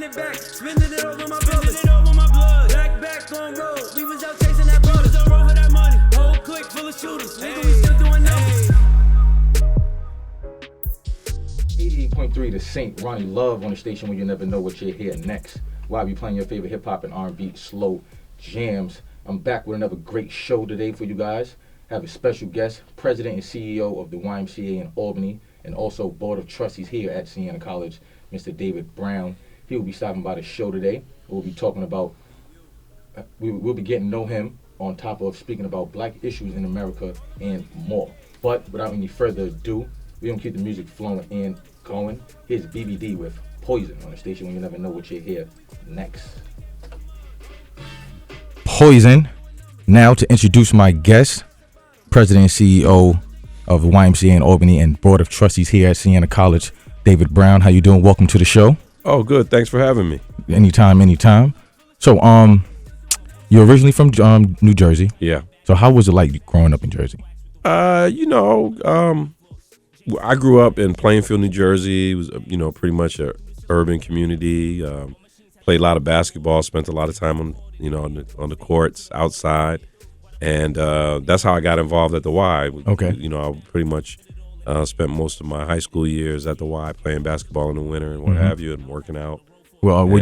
it back, spending it over my blood. Back on road, we was out chasing that butter. We was on road for that money. Whole clique full of shooters, nigga, we still doing numbers. 88.3 The Saint, RonnieLove on the station when you never know what you're here next. While we playing your favorite hip hop and R&B slow jams. I'm back with another great show today for you guys. Have a special guest, President and CEO of the YMCA in Albany, and also Board of Trustees here at Siena College, Mr. David Brown. He will be stopping by the show today. We'll be talking about, we'll be getting to know him on top of speaking about black issues in America and more. But without any further ado, we're going to keep the music flowing and going. Here's BBD with Poison on the station when you never know what you're here next. Poison. Now to introduce my guest, President and CEO of the YMCA in Albany and Board of Trustees here at Siena College, David Brown. How you doing? Welcome to the show. Oh, good. Thanks for having me. Anytime. So, you're originally from New Jersey. Yeah. So how was it like growing up in Jersey? I grew up in Plainfield, New Jersey. It was, pretty much a urban community. Played a lot of basketball. Spent a lot of time on the courts outside, and that's how I got involved at the Y. Okay. I pretty much spent most of my high school years at the Y playing basketball in the winter and what have you, and working out. Well, were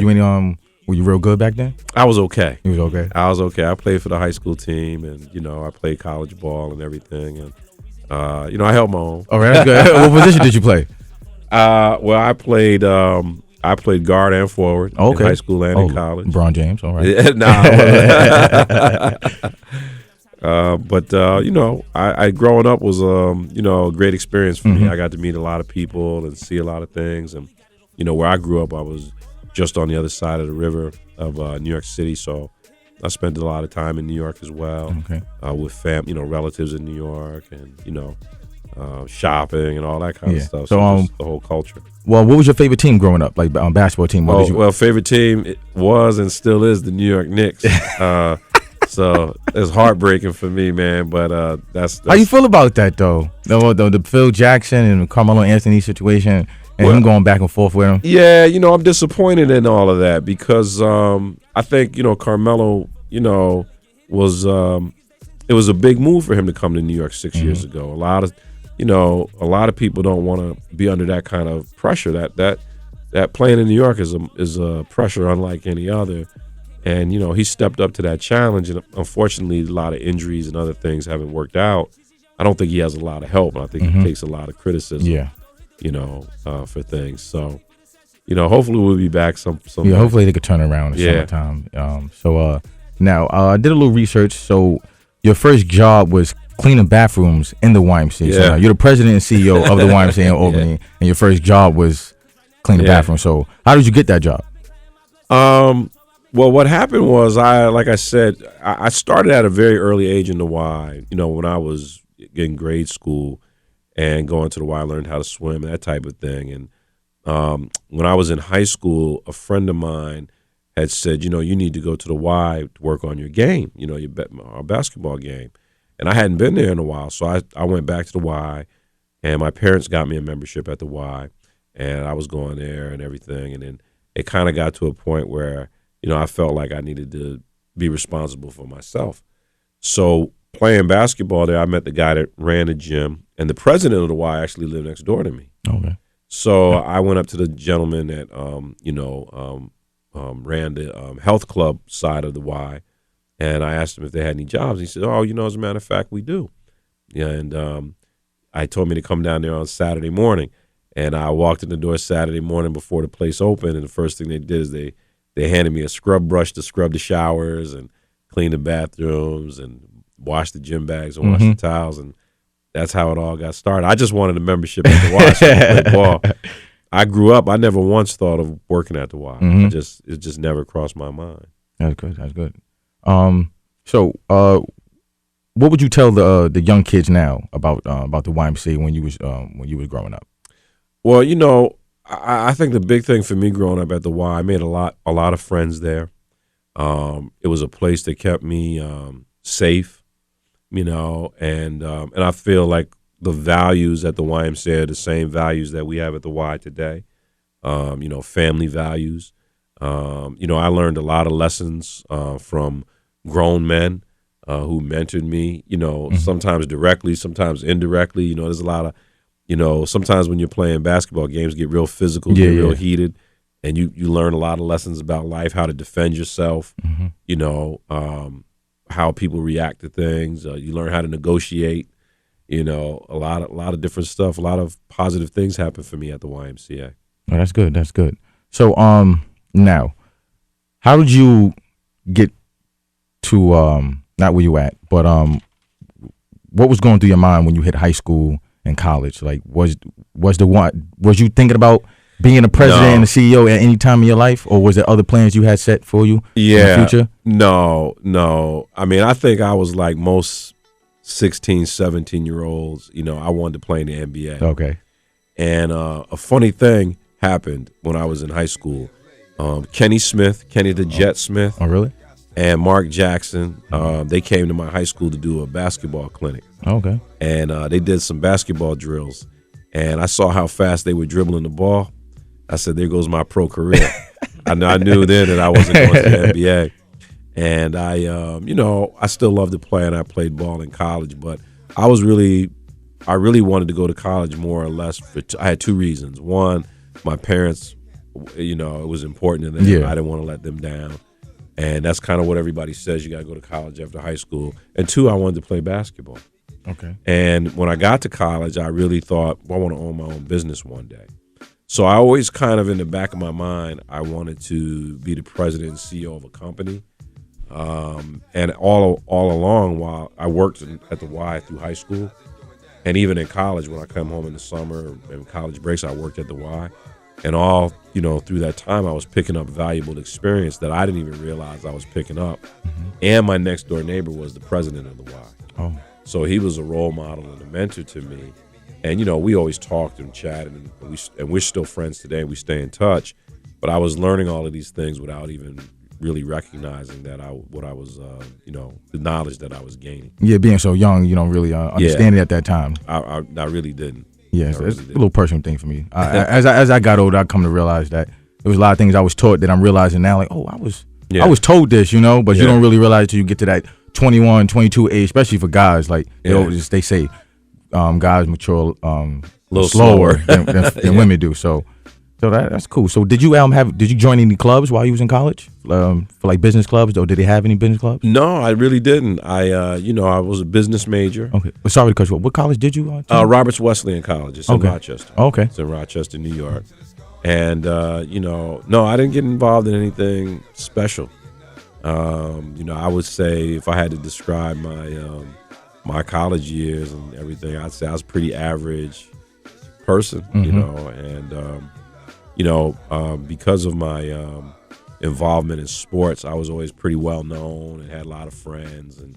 you real good back then? I was okay. You was okay? I was okay. I played for the high school team, and I played college ball and everything, and I held my own. All right, that's good. What position did you play? Well, I played guard and forward in high school and in college. LeBron James, all right. But I growing up was a great experience for me. I got to meet a lot of people and see a lot of things, and where I grew up, I was just on the other side of the river of New York City, so I spent a lot of time in New York as well. Okay. With relatives in New York, and shopping and all that kind of stuff. So just the whole culture. Well, what was your favorite team growing up? Like basketball team? Favorite team was and still is the New York Knicks. So it's heartbreaking for me, man. But that's how you feel about that though? The Phil Jackson and Carmelo Anthony situation, and him going back and forth with him. Yeah, I'm disappointed in all of that because I think Carmelo, was it was a big move for him to come to New York 6 years ago. A lot of people don't want to be under that kind of pressure. That playing in New York is a pressure unlike any other. And he stepped up to that challenge, and unfortunately, a lot of injuries and other things haven't worked out. I don't think he has a lot of help. I think he takes a lot of criticism. Yeah. For things. So, hopefully we'll be back some. Yeah, hopefully they could turn around in summertime. Now I did a little research. So your first job was cleaning bathrooms in the YMCA. Yeah. So now you're the president and CEO of the YMCA in Albany, and your first job was cleaning bathrooms. So how did you get that job? Well, what happened was I started at a very early age in the Y. When I was in grade school and going to the Y, I learned how to swim, that type of thing. And when I was in high school, a friend of mine had said, you need to go to the Y to work on your game, our basketball game. And I hadn't been there in a while, so I went back to the Y, and my parents got me a membership at the Y, and I was going there and everything. And then it kind of got to a point where, I felt like I needed to be responsible for myself. So playing basketball there, I met the guy that ran the gym, and the president of the Y actually lived next door to me. Okay. So I went up to the gentleman that ran the health club side of the Y, and I asked him if they had any jobs. He said, as a matter of fact, we do. Yeah, and I told me to come down there on Saturday morning, and I walked in the door Saturday morning before the place opened, and the first thing they did is they handed me a scrub brush to scrub the showers and clean the bathrooms and wash the gym bags and wash the towels, and that's how it all got started. I just wanted a membership at the Y so I could play ball. I grew up, I never once thought of working at the Y. It just never crossed my mind. That's good. So what would you tell the young kids now about the YMCA when you was growing up? Well, I think the big thing for me growing up at the Y, I made a lot of friends there. It was a place that kept me safe, and I feel like the values at the YMCA are the same values that we have at the Y today. Family values, I learned a lot of lessons from grown men who mentored me, sometimes directly, sometimes indirectly. There's a lot of, sometimes when you're playing basketball, games get real physical, get real heated, and you learn a lot of lessons about life, how to defend yourself, how people react to things. You learn how to negotiate, a lot of different stuff. A lot of positive things happen for me at the YMCA. Oh, that's good. That's good. So, now, how did you get to not where you at, but what was going through your mind when you hit high school and college? Like, was you thinking about being a president and a CEO at any time in your life, or was there other plans you had set for you in the future? No. I mean, I think I was like most 16, 17-year-olds. I wanted to play in the NBA. Okay. And a funny thing happened when I was in high school. Kenny the Jet Smith. Oh, really? And Mark Jackson, they came to my high school to do a basketball clinic. Okay. And they did some basketball drills. And I saw how fast they were dribbling the ball. I said, there goes my pro career. I knew then that I wasn't going to the NBA. And I still loved to play, and I played ball in college. But I really wanted to go to college more or less. I had two reasons. One, my parents, it was important to them. Yeah. I didn't want to let them down. And that's kind of what everybody says. You got to go to college after high school. And two, I wanted to play basketball. Okay. And when I got to college, I really thought, I want to own my own business one day. So I always kind of in the back of my mind, I wanted to be the president and CEO of a company. And all along, while I worked at the Y through high school, and even in college, when I come home in the summer and college breaks, I worked at the Y. And all, through that time, I was picking up valuable experience that I didn't even realize I was picking up. Mm-hmm. And my next door neighbor was the president of the Y. Oh. So he was a role model and a mentor to me. And, we always talked and chatted, and we're still friends today, and we stay in touch. But I was learning all of these things without even really recognizing that the knowledge that I was gaining. Yeah, being so young, you don't really understand it at that time. I really didn't. Yeah, it's a little personal thing for me. As I got older, I come to realize that there was a lot of things I was taught that I'm realizing now, like, I was told this, but you don't really realize until you get to that 21, 22 age, especially for guys. Like, they say guys mature a little slower than women do. So that's cool. So did you join any clubs while you was in college, for like business clubs, or did they have any business clubs? No, I really didn't. I was a business major. Okay. Well, sorry to cut you off. What college did you? Roberts Wesleyan College. It's in Rochester. Okay. It's in Rochester, New York. And no, I didn't get involved in anything special. I would say if I had to describe my college years and everything, I'd say I was a pretty average person, and because of my involvement in sports, I was always pretty well known and had a lot of friends and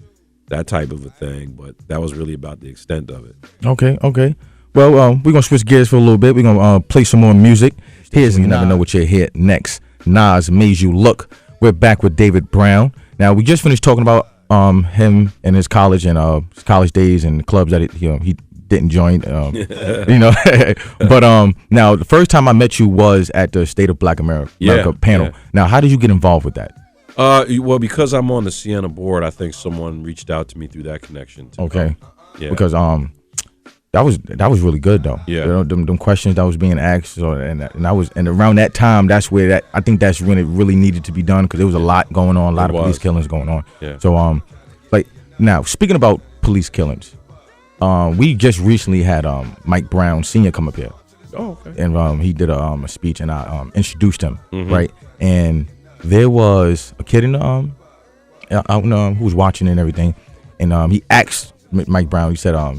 that type of a thing. But that was really about the extent of it. Okay. Well, we're gonna switch gears for a little bit. We're gonna play some more music. Here's You Never Know What You're Here Next. Nas Made You Look. We're back with David Brown. Now, we just finished talking about him and his college and his college days and the clubs that he didn't join. But now the first time I met you was at the State of Black America panel. Yeah. Now, how did you get involved with that? Well, because I'm on the Siena board, I think someone reached out to me through that connection. Okay. Yeah. Because that was really good though. Yeah. Them questions that was being asked, and around that time, that's where I think that's when it really needed to be done, because there was a lot going on, a lot of police killings going on. Yeah. So now speaking about police killings, we just recently had Mike Brown Sr. come up here. Oh, okay. And he did a speech, and I introduced him, right? And there was a kid who was watching and everything, and he asked Mike Brown. He said, I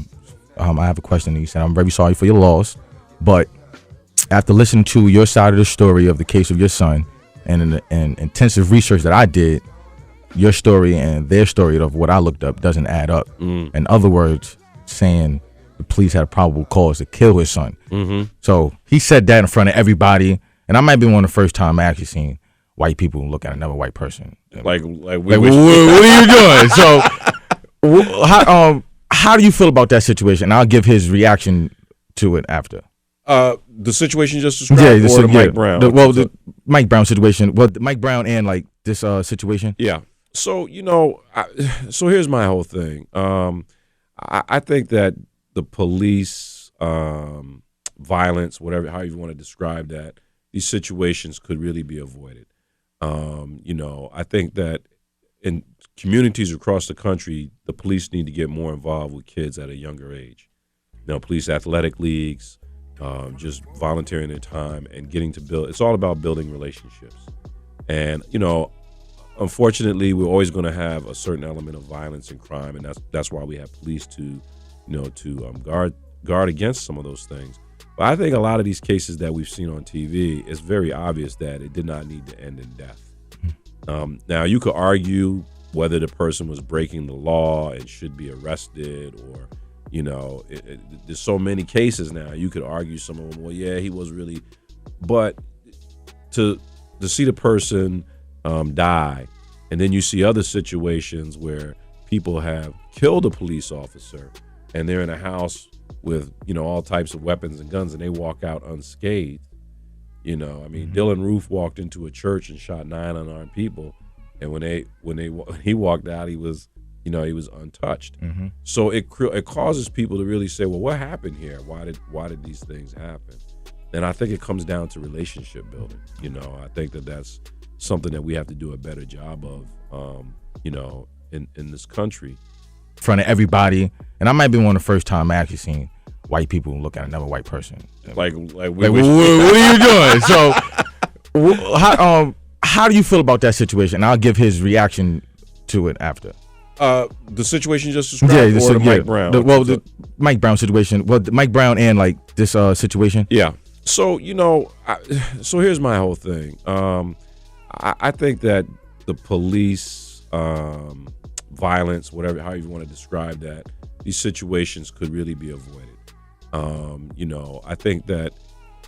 have a question. He said, I'm very sorry for your loss, but after listening to your side of the story of the case of your son and intensive research that I did, your story and their story of what I looked up doesn't add up. In other words, saying the police had a probable cause to kill his son. So he said that in front of everybody, and I might be one of the first time I actually seen white people look at another white person. Like what are you doing? So how do you feel about that situation? And I'll give his reaction to it after. The situation you just described, or the Mike Brown? The Mike Brown situation. Well, the Mike Brown and like this situation. Yeah. So so here's my whole thing. I think that the police violence, how you want to describe that, these situations could really be avoided. I think that in communities across the country, the police need to get more involved with kids at a younger age. Police athletic leagues, just volunteering their time and getting to build. It's all about building relationships. And, unfortunately, we're always going to have a certain element of violence and crime, and that's why we have police to guard against some of those things. But I think a lot of these cases that we've seen on TV, it's very obvious that it did not need to end in death. Now, you could argue whether the person was breaking the law and should be arrested, or there's so many cases now. You could argue some of them. Well, yeah, he was really, but to see the person die, and then you see other situations where people have killed a police officer, and they're in a house with all types of weapons and guns, and they walk out unscathed. Dylan Roof walked into a church and shot 9 unarmed people, and when he walked out, he was untouched. Mm-hmm. So it causes people to really say, well, what happened here? Why did these things happen? And I think it comes down to relationship building. I think that's something that we have to do a better job of, in this country. In front of everybody, and I might be one of the first time I actually seen white people look at another white person. Like what are you doing? So, how do you feel about that situation? I'll give his reaction to it after. The situation you just described, or the Mike Brown? The Mike Brown situation. Well, the Mike Brown and like this situation. Yeah. So so here's my whole thing. I think that the police violence, how you want to describe that, these situations could really be avoided. I think that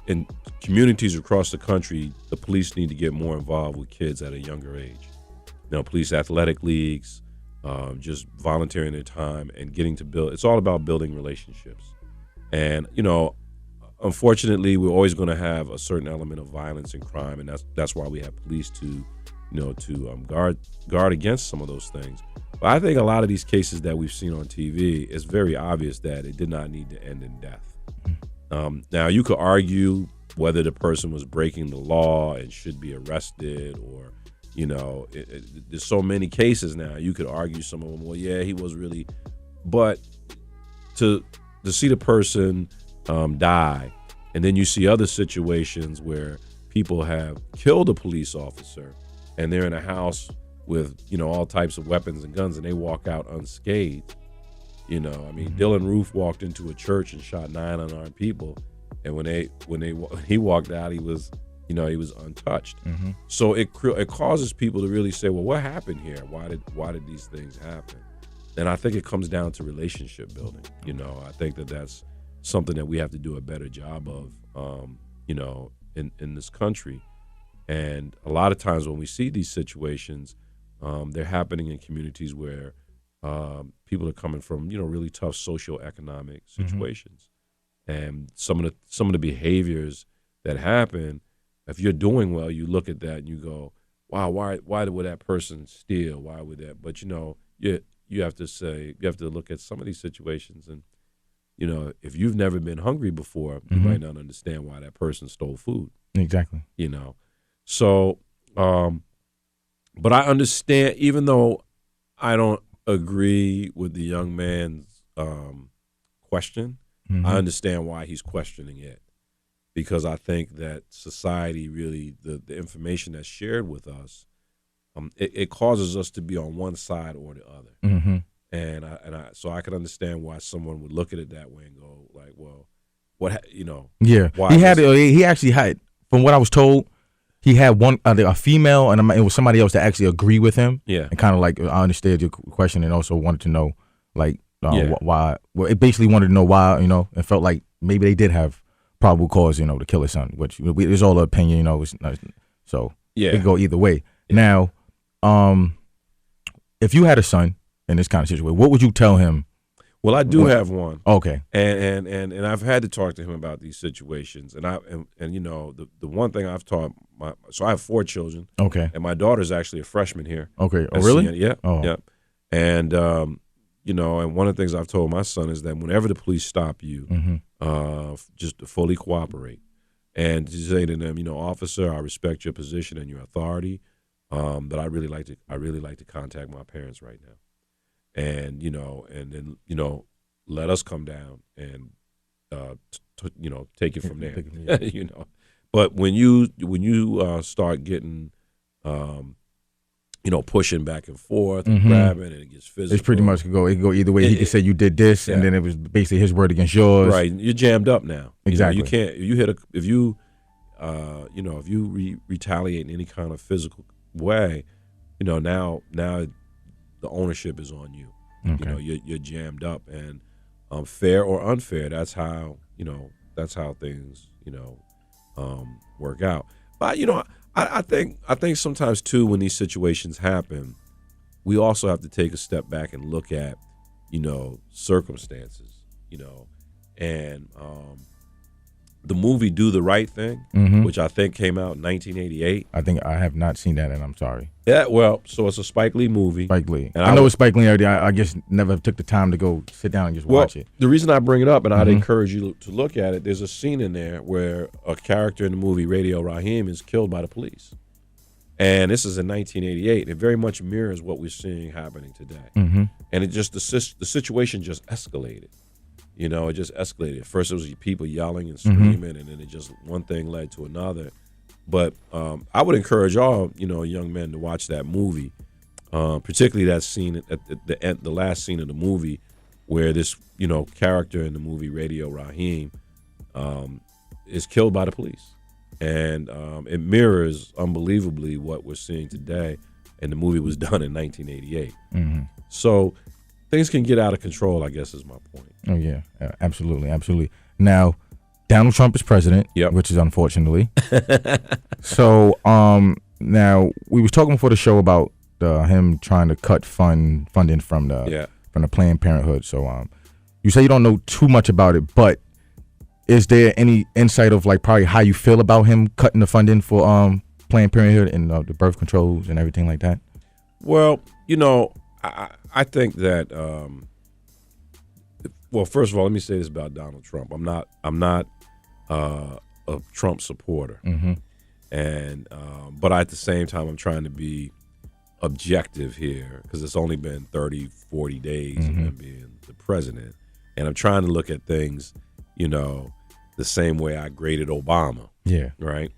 in communities across the country, the police need to get more involved with kids at a younger age. Police athletic leagues, just volunteering their time and getting to build. It's all about building relationships. And, unfortunately, we're always going to have a certain element of violence and crime, and that's why we have police to guard against some of those things. But I think a lot of these cases that we've seen on TV, it's very obvious that it did not need to end in death. Now, you could argue whether the person was breaking the law and should be arrested, or there's so many cases now. You could argue some of them. Well, yeah, he was really, but to see the person die, and then you see other situations where people have killed a police officer, and they're in a house with all types of weapons and guns, and they walk out unscathed. Dylan Roof walked into a church and shot 9 unarmed people, and when he walked out, he was untouched. Mm-hmm. So it causes people to really say, well, what happened here? Why did these things happen? And I think it comes down to relationship building. I think that's something that we have to do a better job of, in this country. And a lot of times when we see these situations, they're happening in communities where people are coming from, really tough socioeconomic situations. Mm-hmm. And some of the behaviors that happen, if you're doing well, you look at that and you go, wow, why would that person steal? Why would that? But you have to look at some of these situations, and if you've never been hungry before, you might not understand why that person stole food. Exactly. So, but I understand, even though I don't agree with the young man's question, I understand why he's questioning it, because I think that society really, the information that's shared with us, it causes us to be on one side or the other. Mm-hmm. So I can understand why someone would look at it that way and go like, well, what, Yeah. He actually had, from what I was told, he had one, a female, and it was somebody else that actually agreed with him. Yeah. And kind of like, I understood your question, and also wanted to know, like, why. Well, it basically wanted to know why, and felt like maybe they did have probable cause, to kill his son, which it's all an opinion, so it could go either way. Yeah. Now, if you had a son in this kind of situation, what would you tell him? Well, I do have one. Okay. And I've had to talk to him about these situations. And you know, the one thing I've taught so I have 4 children. Okay. And my daughter's actually a freshman here. Okay. Oh, at really? CN. Yeah. Oh. Yeah. And you know, and one of the things I've told my son is that whenever the police stop you, just to fully cooperate and to say to them, you know, officer, I respect your position and your authority, but I really like to contact my parents right now. And you know, and then you know, let us come down and you know, take it from there. You know, but when you start getting you know, pushing back and forth and grabbing, and it gets physical. It's pretty much it could go either way. He could say you did this, and then it was basically his word against yours. Right, you're jammed up now. Exactly. You can't. You hit if you you know, if you retaliate in any kind of physical way, you know, now the ownership is on you. Okay. You know, you're jammed up, and fair or unfair, that's how things, you know, work out. But you know, I think sometimes too, when these situations happen, we also have to take a step back and look at, you know, circumstances, you know, and the movie "Do the Right Thing," which I think came out in 1988. I think I have not seen that, and I'm sorry. Yeah, well, so it's a Spike Lee movie. Spike Lee. And I know it's Spike Lee already. I just never took the time to go sit down and just watch it. The reason I bring it up, and I'd encourage you to look at it, there's a scene in there where a character in the movie, Radio Raheem, is killed by the police. And this is in 1988. It very much mirrors what we're seeing happening today. And it just, the situation just escalated. You know, it just escalated. At first it was people yelling and screaming, and then it just, one thing led to another. But I would encourage all, you know, young men to watch that movie, particularly that scene at the end, the last scene of the movie, where this, you know, character in the movie, Radio Raheem, is killed by the police. And it mirrors unbelievably what we're seeing today, and the movie was done in 1988. So things can get out of control, I guess, is my point. Oh yeah, absolutely, absolutely. Now, Donald Trump is president, which is unfortunately. So now we was talking before the show about him trying to cut funding from the Planned Parenthood. So you say you don't know too much about it, but is there any insight of like probably how you feel about him cutting the funding for Planned Parenthood and the birth controls and everything like that? Well, you know, I think that well, first of all, let me say this about Donald Trump. I'm not a Trump supporter, and but at the same time, I'm trying to be objective here because it's only been 30, 40 days of him being the president, and I'm trying to look at things, you know, the same way I graded Obama. Yeah. Right.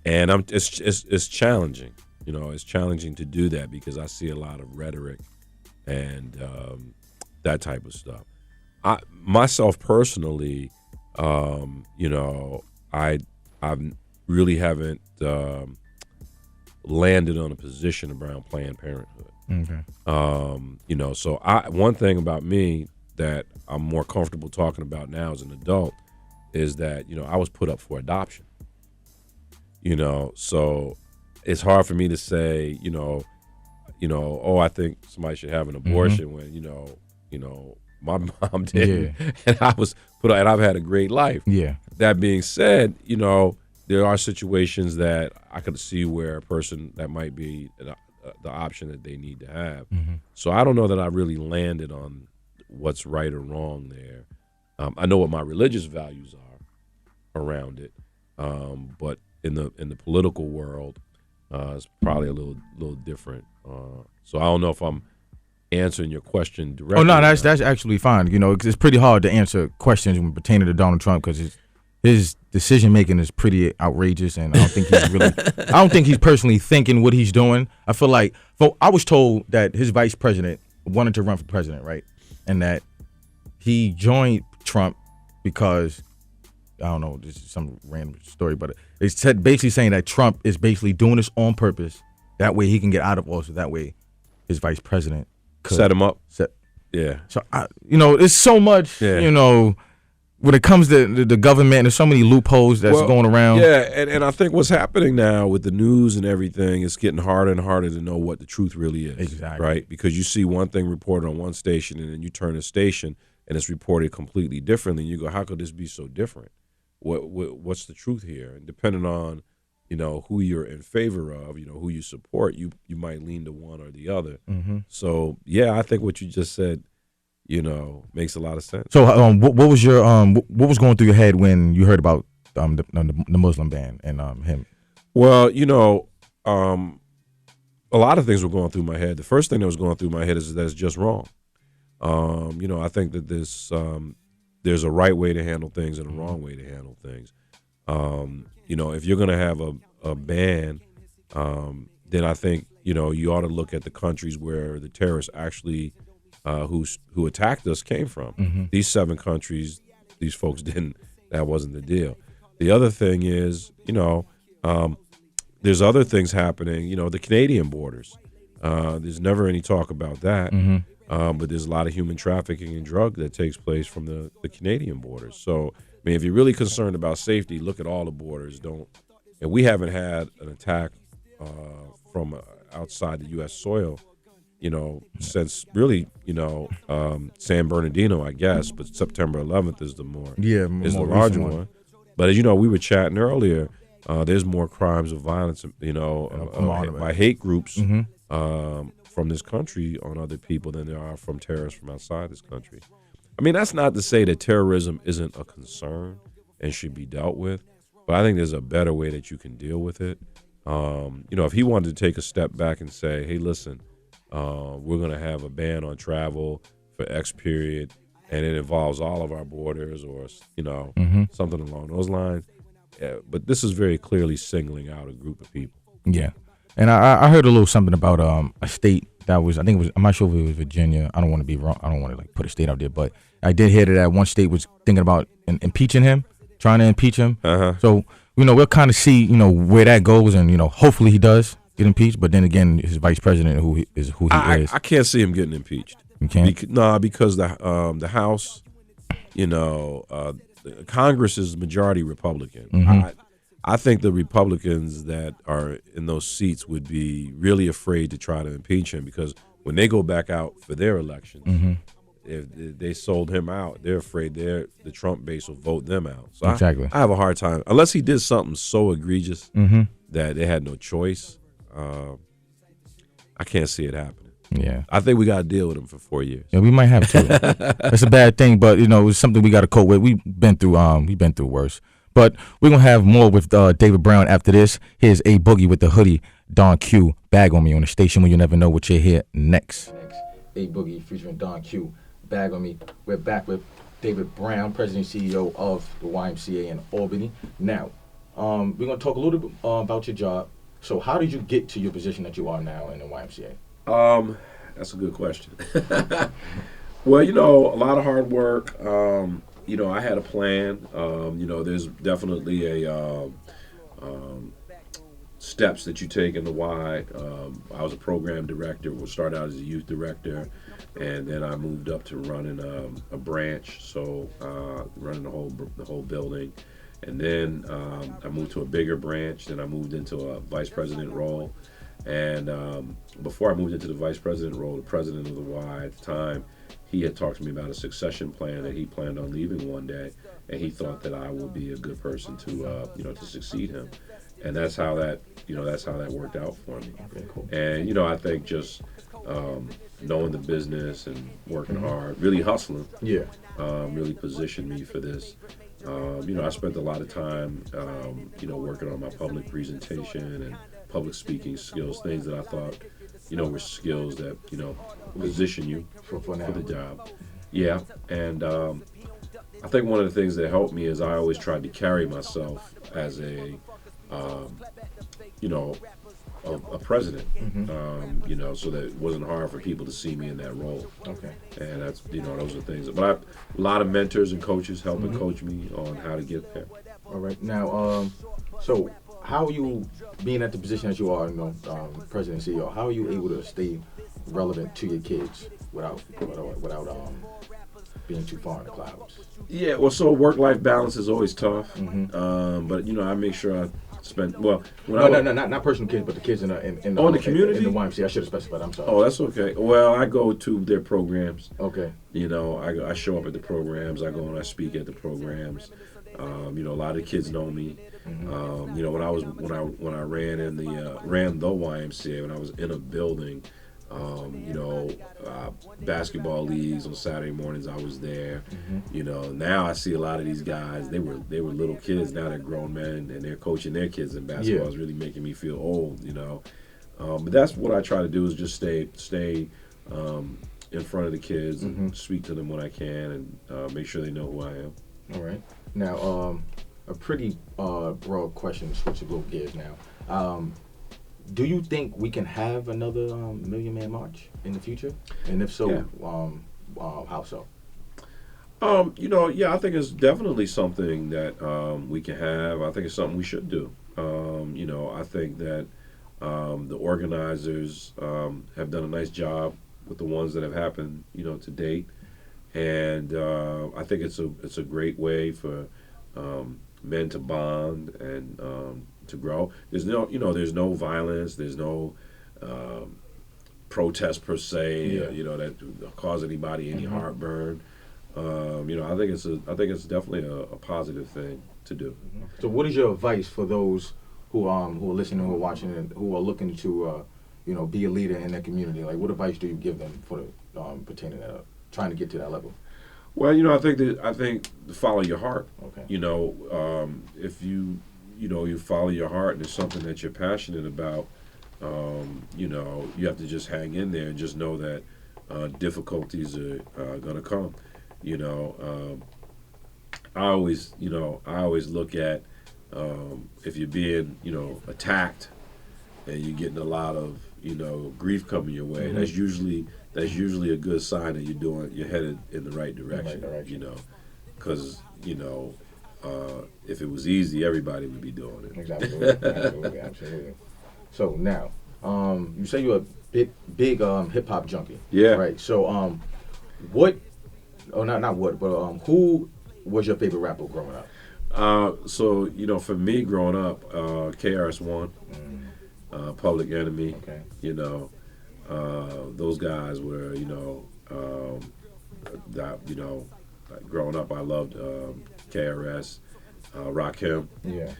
And it's challenging. You know, it's challenging to do that because I see a lot of rhetoric and that type of stuff. Myself personally, you know, I really haven't landed on a position around Planned Parenthood. Okay. You know, so one thing about me that I'm more comfortable talking about now as an adult is that, you know, I was put up for adoption. You know, so it's hard for me to say, you know, oh, I think somebody should have an abortion when, you know, my mom did, and I was put, and I've had a great life. Yeah. That being said, you know, there are situations that I could see where a person that might be the option that they need to have. So I don't know that I really landed on what's right or wrong there. I know what my religious values are around it, but in the political world, it's probably a little different. So I don't know if I'm answering your question directly. Oh no, that's actually fine. You know, 'cause it's pretty hard to answer questions when pertaining to Donald Trump because his decision making is pretty outrageous, and I don't think he's personally thinking what he's doing. I feel like, I was told that his vice president wanted to run for president, right, and that he joined Trump because, I don't know, this is some random story, but it said basically saying that Trump is basically doing this on purpose. That way he can get out of office. That way his vice president could set him up. Yeah. So, you know, it's so much, you know, when it comes to the government, there's so many loopholes that's going around. Yeah, and I think what's happening now with the news and everything, it's getting harder and harder to know what the truth really is. Exactly. Right? Because you see one thing reported on one station, and then you turn the station, and it's reported completely differently. You go, how could this be so different? What's the truth here? And depending on, who you're in favor of, who you support, you might lean to one or the other. So yeah, I think what you just said, makes a lot of sense. So what was your what was going through your head when you heard about the Muslim ban and him? Well, a lot of things were going through my head. The first thing that was going through my head is that it's just wrong. I think that there's a right way to handle things and a wrong way to handle things. If you're going to have a ban, then I think, you ought to look at the countries where the terrorists actually who attacked us came from. These 7 countries, these folks that wasn't the deal. The other thing is, there's other things happening, the Canadian borders. There's never any talk about that. But there's a lot of human trafficking and drug that takes place from the Canadian borders. So, if you're really concerned about safety, look at all the borders. And we haven't had an attack from outside the U.S. soil, since really, San Bernardino, I guess. But September 11th is the larger one. But as we were chatting earlier, there's more crimes of violence, by hate groups. From this country on other people than there are from terrorists from outside this country. That's not to say that terrorism isn't a concern and should be dealt with, but I think there's a better way that you can deal with it. If he wanted to take a step back and say, hey, listen, we're going to have a ban on travel for X period, and it involves all of our borders or, something along those lines. Yeah, but this is very clearly singling out a group of people. Yeah. And I heard a little something about a state that was, I think it was, I'm not sure if it was Virginia. I don't want to be wrong. I don't want to put a state out there, but I did hear that one state was thinking about impeaching him, trying to impeach him. So, we'll kind of see, where that goes, and, hopefully he does get impeached. But then again, his vice president, who he is. I can't see him getting impeached. You can't? Because the House, Congress is majority Republican. I think the Republicans that are in those seats would be really afraid to try to impeach him, because when they go back out for their elections, if they sold him out, they're afraid the Trump base will vote them out. So exactly. I have a hard time, unless he did something so egregious that they had no choice. I can't see it happening. Yeah, I think we got to deal with him for 4 years. Yeah, we might have to. That's a bad thing, but it's something we got to cope with. We've been through worse. But we're going to have more with David Brown after this. Here's A Boogie with the hoodie, Don Q, Bag on Me on the station when you never know what you're here next. A Boogie featuring Don Q, Bag on Me. We're back with David Brown, President and CEO of the YMCA in Albany. Now, we're going to talk a little bit about your job. So how did you get to your position that you are now in the YMCA? That's a good question. Well, a lot of hard work. I had a plan. There's definitely steps that you take in the Y. I was a program director. We started out as a youth director, and then I moved up to running a branch, so running the whole building. And then I moved to a bigger branch. Then I moved into a vice president role. And before I moved into the vice president role, the president of the Y at the time, he had talked to me about a succession plan that he planned on leaving one day, and he thought that I would be a good person to succeed him, and that's how that worked out for me. Okay, cool. And I think just knowing the business and working hard, really hustling, really positioned me for this. I spent a lot of time, working on my public presentation and public speaking skills, things that I thought, were skills that, position you for the job. Yeah, and I think one of the things that helped me is I always tried to carry myself as a president, so that it wasn't hard for people to see me in that role. Okay. And that's, those are things. But I have a lot of mentors and coaches helping coach me on how to get there. All right. Now, so how are you, being at the position that you are, president and CEO, how are you able to stay relevant to your kids without being too far in the clouds? Yeah, well, so work-life balance is always tough, but I make sure spent. Well, not personal kids, but the kids in the in the community, in the YMCA. I should have specified. I'm sorry. Oh, that's okay. Well, I go to their programs. Okay. You know, I show up at the programs. I go and I speak at the programs. You know, a lot of the kids know me. Mm-hmm. You know, when I ran the YMCA, when I was in a building, you know, basketball leagues on Saturday mornings, I was there. Mm-hmm. You know, now I see a lot of these guys. They were little kids. Now they're grown men and they're coaching their kids in basketball. It's really making me feel old. You know, but that's what I try to do is just stay in front of the kids and speak to them when I can and make sure they know who I am. All right. Now, a pretty broad question, switch a little gears now. Do you think we can have another Million Man March in the future? And if so, how so? You know, yeah, I think it's definitely something that we can have. I think it's something we should do. You know, I think that the organizers have done a nice job with the ones that have happened, you know, to date. And I think it's a great way for men to bond and to grow. There's no violence. There's no protest per se. You know, that cause anybody any heartburn. You know, I think it's definitely a positive thing to do. So, what is your advice for those who are listening, who are watching, and who are looking to you know, be a leader in their community? Like, what advice do you give them for pertaining to trying to get to that level? Well, you know, I think follow your heart. Okay. You know, if you follow your heart and it's something that you're passionate about, you know, you have to just hang in there and just know that difficulties are gonna come. You know, I always look at if you're being, you know, attacked and you're getting a lot of, you know, grief coming your way. That's usually a good sign that you're headed in the right direction. You know, because you know, if it was easy, everybody would be doing it. Exactly. Absolutely. So now, you say you're a big hip hop junkie. Yeah. Right. So what? Oh, not what, but who was your favorite rapper growing up? So you know, for me growing up, KRS-One, Public Enemy. Okay. You know, those guys were, you know, like growing up, I loved KRS, Rakim. Yeah.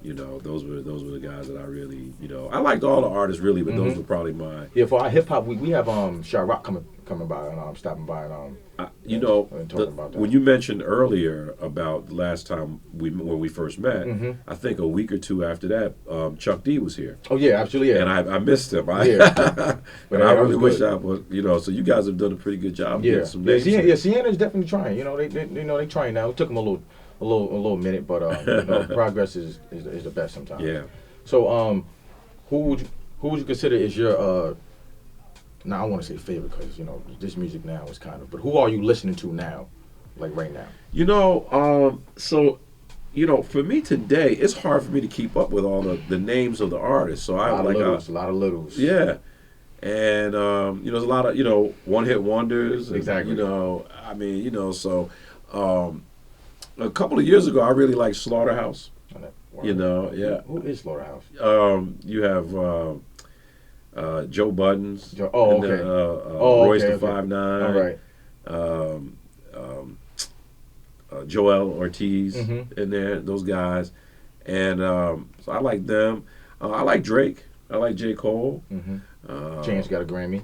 You know, those were the guys that I really, you know, I liked all the artists really, but those were probably my. Yeah, for our hip hop week, we have Chirac coming by and stopping by and you know, talking about that. When you mentioned earlier about the last time when we first met, I think a week or two after that, Chuck D was here. Oh yeah, absolutely. Yeah. And I missed him. But I really wish I was, you know. So you guys have done a pretty good job. Yeah, some names here. Sienna's definitely trying. You know, they trying now. It took them a little minute, but you know, progress is the best sometimes. Yeah. So who would you consider is your now I want to say favorite because you know this music now is kind of, but who are you listening to now, like right now? You know, so you know, for me today, it's hard for me to keep up with all the names of the artists. So a lot of littles. Yeah. And you know, there's a lot of, you know, one-hit wonders. And, exactly. You know, I mean, you know, so a couple of years ago, I really liked Slaughterhouse. You know, yeah. Who is Slaughterhouse? You have Joe Buttons. Okay. Royce the 5'9". All right. Joel Ortiz in there. Those guys, and so I like them. I like Drake. I like J. Cole. Chance got a Grammy.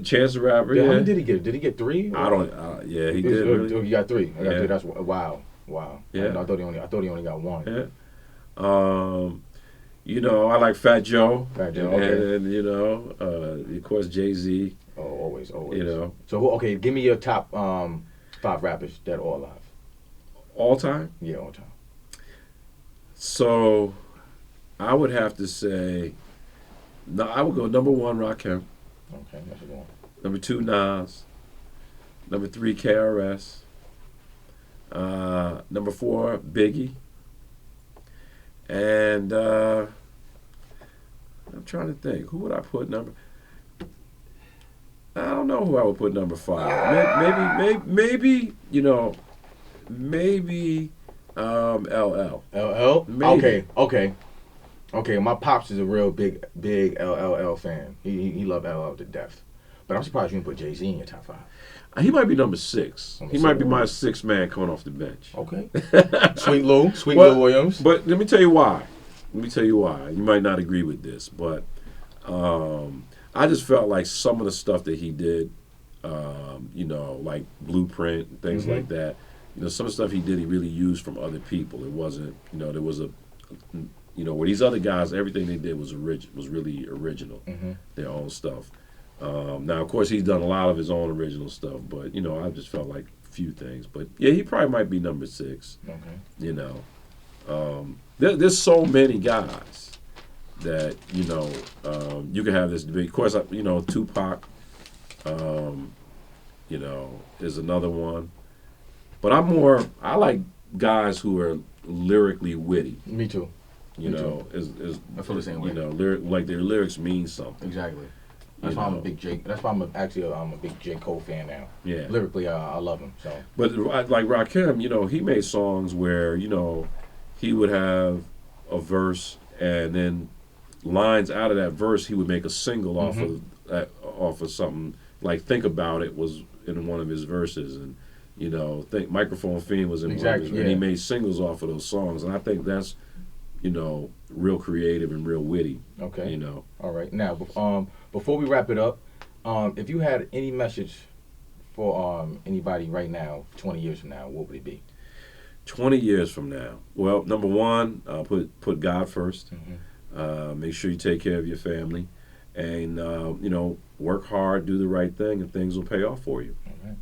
Chance the Rapper. Yeah. Yeah. How many did he get? Did he get 3? I don't. Yeah, he did. Really. He got 3. I got 3. Yeah. That's wow. Yeah. I thought he only got 1. Yeah. You know, I like Fat Joe. Okay. And you know, of course Jay-Z. Oh, always. You know. So give me your top 5 rappers that are all alive. All time? Yeah, all time. So, I would have to say, no, I would go number 1, Rakim. Okay, that's a good one. Number 2, Nas. Number 3, KRS. Number 4, Biggie. And I'm trying to think, who would I put number? I don't know who I would put number 5. Maybe you know, maybe LL. LL? Maybe. Okay. My pops is a real big LL fan. He loved LL to death. But I'm surprised you didn't put Jay-Z in your top 5. He might be number 6. He might be my 6th man coming off the bench. Okay. Sweet Lou Williams. But let me tell you why. You might not agree with this, but I just felt like some of the stuff that he did, like Blueprint and things like that, some of the stuff he did, he really used from other people. It wasn't, there was where these other guys, everything they did was really original, their own stuff. Now, of course, he's done a lot of his own original stuff, but, I just felt like a few things. But, yeah, he probably might be number 6, There's so many guys that, you can have this debate. Of course, Tupac, is another one. But I like guys who are lyrically witty. Me too. I feel the same way. Like their lyrics mean something. Exactly. That's why I'm a big J. That's why I'm a big J. Cole fan now. Yeah. Lyrically, I love him. So. But like Rakim, he made songs where he would have a verse and then lines out of that verse he would make a single off of something. Like Think About It was in one of his verses, and think Microphone Fiend was in one of his, and he made singles off of those songs, and I think that's real creative and real witty. Okay. All right. Now, before we wrap it up, if you had any message for anybody right now, 20 years from now, what would it be? 20 years from now. Well, number one, put God first. Make sure you take care of your family, and work hard, do the right thing, and things will pay off for you. All right.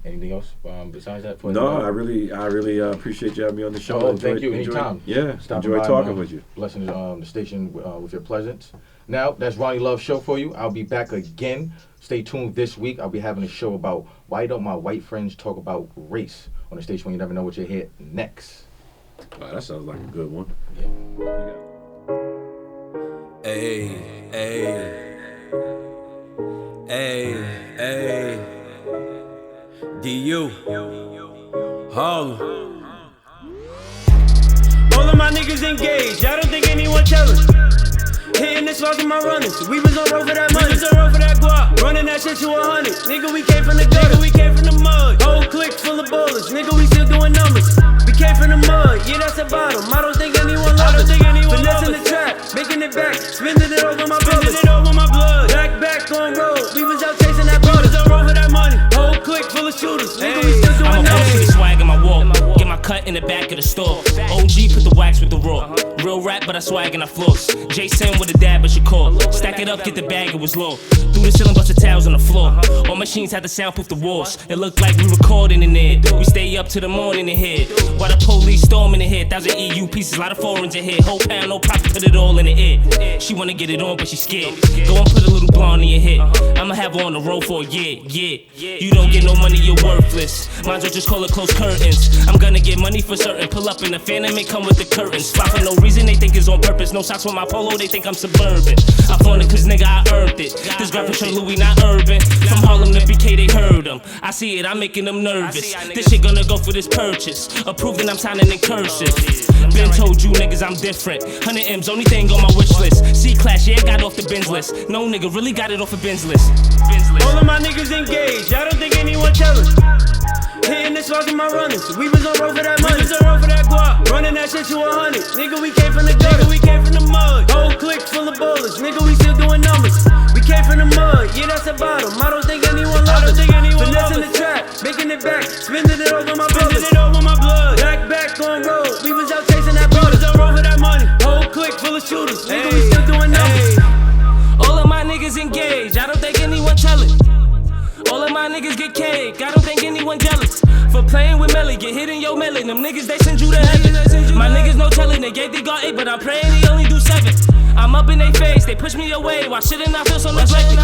Anything else besides that? No, I really appreciate you having me on the show. Oh, thank you. Anytime. Enjoy talking with you. Blessing the station with your presence. Now, that's RonnieLove show for you. I'll be back again. Stay tuned this week. I'll be having a show about why don't my white friends talk about race on the station when you never know what you'll hear next. Wow, that sounds like a good one. Yeah. Hey. DU, Harlem. All of my niggas engaged, I don't think anyone tellin'. Hitting the spots with my runners, we was on road for that money. We was on road for that guap, running that shit to 100. Nigga, we came from the gutter, we came from the mud. Whole clique full of ballers, nigga, we still doing numbers. We came from the mud, yeah, that's the bottom. I don't think anyone loves us. Finessing the trap, making it back, spending it over my blood. Back on road, we was out chasing that brother. We was on road for that money. Whole clique full of shooters, nigga, we still doing numbers. I'm a swag in my walk, get my cut in the back of the store. OG put the wax with the raw. Real rap, but I swag and I floss. Jason with a dab, but you call. Stack it up, get the bag, it was low. Through the ceiling, bust the towels on the floor. All machines had to soundproof the walls. It looked like we recording in there. We stay up to the morning in here. While the police storming in here. 1,000 EU pieces, a lot of foreigns in here. Whole pound, no profit, put it all in the air. She wanna get it on, but she scared. Go and put a little blonde in your head. I'ma have her on the road for a year. You don't get no money, you're worthless. Might as well just call it closed curtains. I'm gonna get money for certain. Pull up in the Phantom, it come with the curtains. Fly for no reason, they think it's on purpose. No socks with my polo, they think I'm suburban. I flaunt it cause nigga, I earned it. This graphic show Louis, not urban. From Harlem to BK, they heard them. I see it, I'm making them nervous. This shit gonna go for this purchase. Approving, I'm signing in cursive. Been told you niggas I'm different. 100 M's, only thing on my wish list. C-Class, yeah, got off the Benz list. No nigga really got it off a Benz list. All of my niggas engaged, I don't think anyone tellin'. Hitting the spots with my runners, we was on road for that money. We was on road for that guap, running that shit to 100. Nigga, we came from the gutter, we came from the mud. Whole clique full of ballers, nigga, we still doing numbers. We came from the mud, yeah, that's the bottom. I don't think anyone loves us. Finessing the trap, making it back, spending it over my brothers. Back on road, we was out chasing that brother. We was on road for that money. Whole clique full of shooters, nigga, we still doing numbers. All of my niggas engaged, I don't think anyone tellin'. All of my niggas get cake, I don't think anyone jealous. For playing with Melly, get hit in your melon. Them niggas, they send you to heaven. My niggas no telling, they gave they got 8, but I'm praying they only do 7. I'm up in they face, they push me away. Why shouldn't I feel so neglected?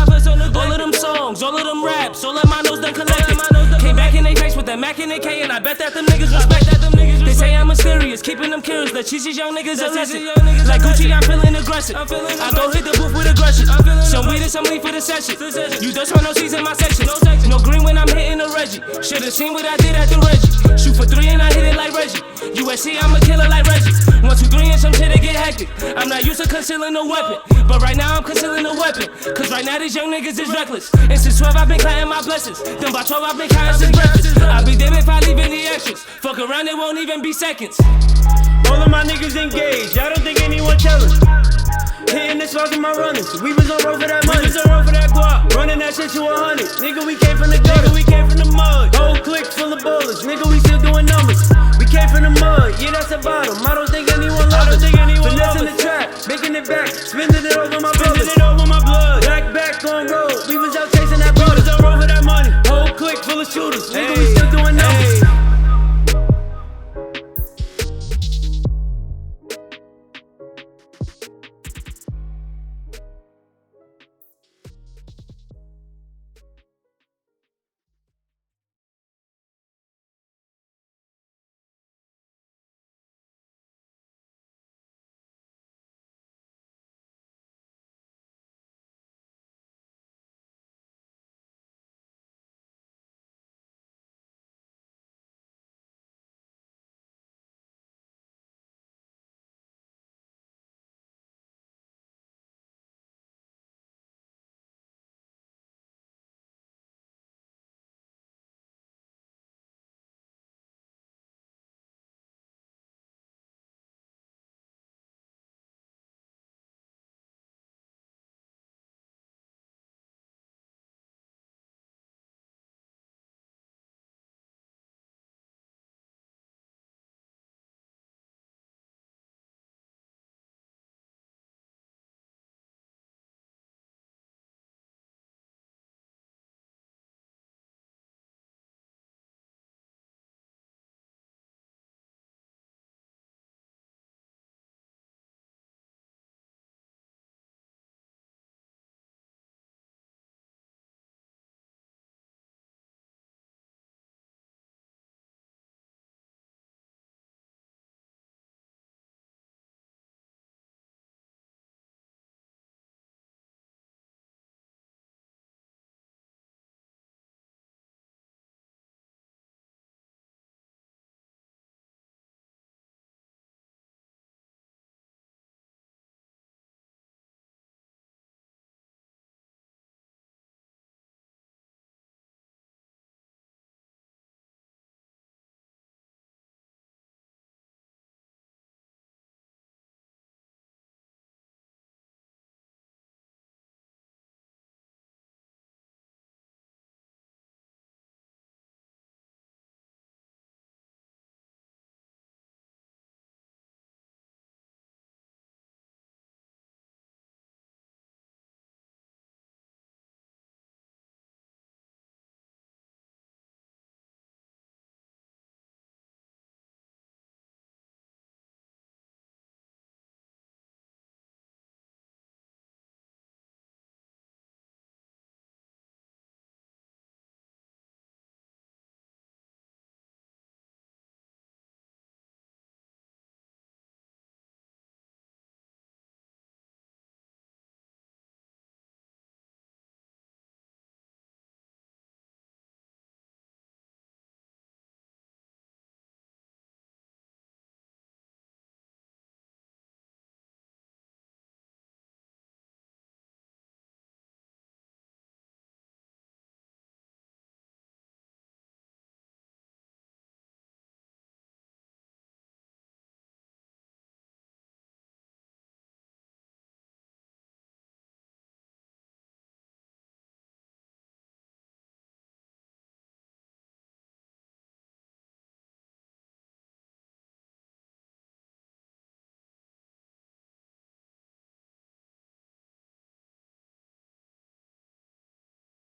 All of them songs, all of them raps, all of my nose done collected. Came back in they face with that Mac and AK, and I bet that them niggas respect that. They say I'm mysterious, keeping them curious. Let's teach these young niggas a lesson. Like Gucci, I'm feeling aggressive. I go hit the booth with aggression. Some weed and some leaf for the session. You don't want no seeds in my section. No green when I'm hitting the Reggie. Should've seen what I did at the Reggie. Shoot for 3 and I hit it like Reggie. USC, I'm a killer like Reggie. 1, 2, 3 and some shit it get hectic. I'm not used to concealing a weapon, but right now I'm concealing a weapon. Cause right now these young niggas is reckless. And since 12 I've been counting my blessings. Then by 12 I've been counting since breakfast. I'll be damned if I leave any extras. Fuck around, it won't even be seconds. All of my niggas engaged, I don't think anyone tellin'. Hitting the spots with my runners, we was on road for that money. We was on road for that guap, running that shit to 100. Nigga, we came from the gutter, we came from the mud. Whole clique full of ballers, nigga, we still doing numbers. We came from the mud, yeah, that's the bottom. I don't think anyone loves us. Finesse in the trap, making it back, spending it over my brothers. Back on road, we was out chasing that brother. We was on road for that money. Whole clique full of shooters, nigga, we